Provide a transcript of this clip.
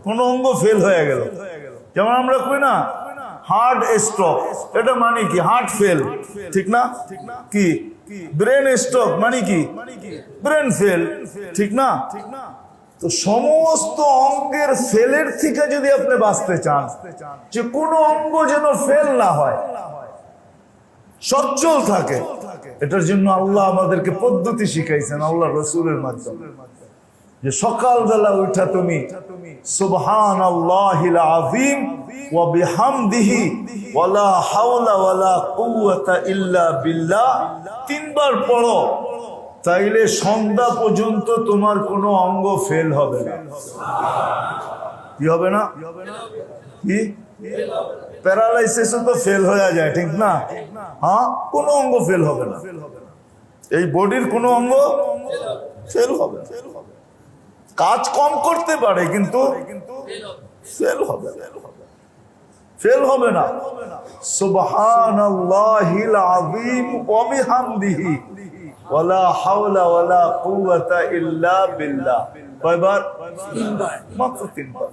কোনো অঙ্গ ফেল হয়ে গেল। যেমন আমরা কই না হার্ট স্ট্রোক, এটা মানে কি হার্ট ফেল, ঠিক না? কি ব্রেন স্ট্রোক মানে কি ব্রেন ফেল, ঠিক না? তো সমস্ত অঙ্গের ফেলের থেকে যদি আপনি বাঁচতে চান, যে কোনো অঙ্গ যেন ফেল না হয়, সচ্ছল থাকে, এটার জন্য আল্লাহ আমাদেরকে পদ্ধতি শিখাইছেন আল্লাহ রসুলের মাধ্যমে। যে সকালবেলা উঠা তুমি সুবহানাল্লাহিল আযীম ওয়া বিহামদিহি ওয়ালা হাওলা ওয়ালা কুওয়াতা ইল্লা বিল্লাহ তিনবার পড়ো, তাইলে সন্ধ্যা পর্যন্ত তোমার কোনো অঙ্গ ফেল হবে না। কি হবে না? কি প্যারালাইসিসও তো ফেল হয়ে যায়, ঠিক না? হ্যাঁ, কোনো অঙ্গ ফেল হবে না, এই বডির কোনো অঙ্গ ফেল হবে, কাজ কম করতে পারে কিন্তু ফেল হবে, ফেল হবে না। সুবহানাল্লাহিল আযীম ওয়া বিহামদিহি ওয়ালা হাওলা ওয়ালা কুওয়াতা ইল্লা বিল্লাহ। কয়বার? তিনবার, মাত্র তিনবার।